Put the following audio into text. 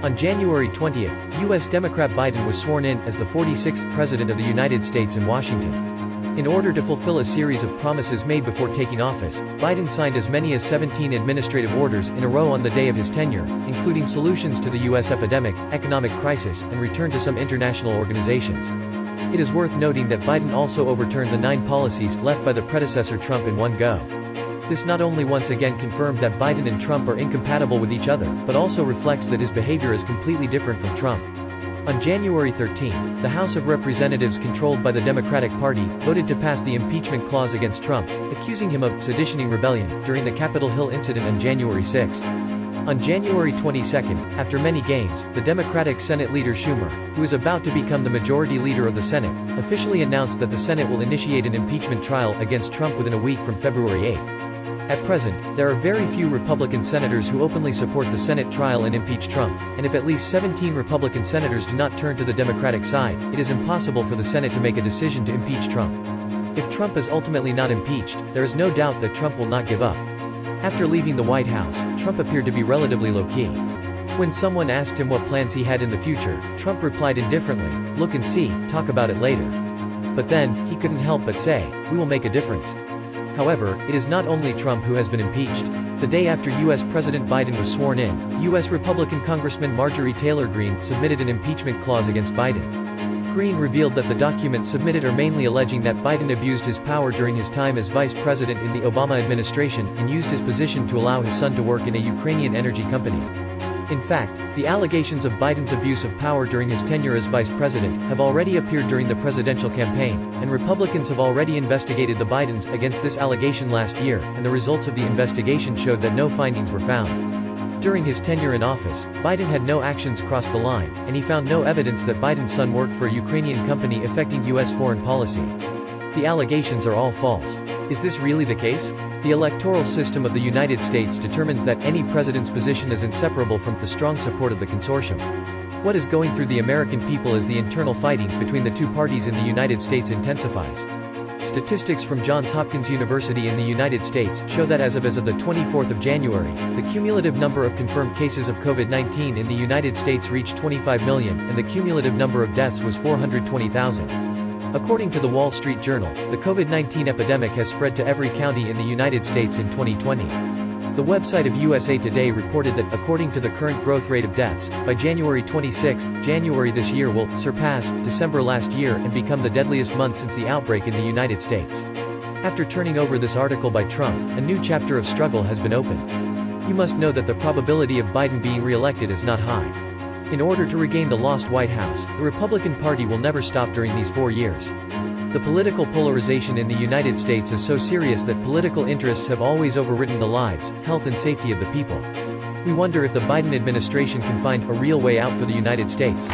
On January 20th, U.S. Democrat Biden was sworn in as the 46th President of the United States in Washington. In order to fulfill a series of promises made before taking office, Biden signed as many as 17 administrative orders in a row on the day of his tenure, including solutions to the U.S. epidemic, economic crisis, and return to some international organizations. It is worth noting that Biden also overturned the 9 policies left by the predecessor Trump in one go. This not only once again confirmed that Biden and Trump are incompatible with each other, but also reflects that his behavior is completely different from Trump. On January 13, the House of Representatives controlled by the Democratic Party voted to pass the impeachment clause against Trump, accusing him of seditioning rebellion during the Capitol Hill incident on January 6. On January 22, after many games, the Democratic Senate leader Schumer, who is about to become the majority leader of the Senate, officially announced that the Senate will initiate an impeachment trial against Trump within a week from February 8. At present, there are very few Republican senators who openly support the Senate trial and impeach Trump, and if at least 17 Republican senators do not turn to the Democratic side, it is impossible for the Senate to make a decision to impeach Trump. If Trump is ultimately not impeached, there is no doubt that Trump will not give up. After leaving the White House, Trump appeared to be relatively low-key. When someone asked him what plans he had in the future, Trump replied indifferently, "Look and see, talk about it later." But then, he couldn't help but say, "We will make a difference." However, it is not only Trump who has been impeached. The day after U.S. President Biden was sworn in, U.S. Republican Congressman Marjorie Taylor Greene submitted an impeachment clause against Biden. Greene revealed that the documents submitted are mainly alleging that Biden abused his power during his time as vice president in the Obama administration and used his position to allow his son to work in a Ukrainian energy company. In fact, the allegations of Biden's abuse of power during his tenure as vice president have already appeared during the presidential campaign, and Republicans have already investigated the Bidens against this allegation last year, and the results of the investigation showed that no findings were found. During his tenure in office, Biden had no actions cross the line, and he found no evidence that Biden's son worked for a Ukrainian company affecting U.S. foreign policy. The allegations are all false. Is this really the case? The electoral system of the United States determines that any president's position is inseparable from the strong support of the consortium. What is going through the American people as the internal fighting between the two parties in the United States intensifies. Statistics from Johns Hopkins University in the United States show that as of the 24th of January, the cumulative number of confirmed cases of COVID-19 in the United States reached 25 million, and the cumulative number of deaths was 420,000. According to the Wall Street Journal, the COVID-19 epidemic has spread to every county in the United States in 2020. The website of USA Today reported that, according to the current growth rate of deaths, by January 26, January this year will surpass December last year and become the deadliest month since the outbreak in the United States. After turning over this article by Trump, a new chapter of struggle has been opened. You must know that the probability of Biden being re-elected is not high. In order to regain the lost White House, the Republican Party will never stop during these 4 years. The political polarization in the United States is so serious that political interests have always overridden the lives, health and safety of the people. We wonder if the Biden administration can find a real way out for the United States.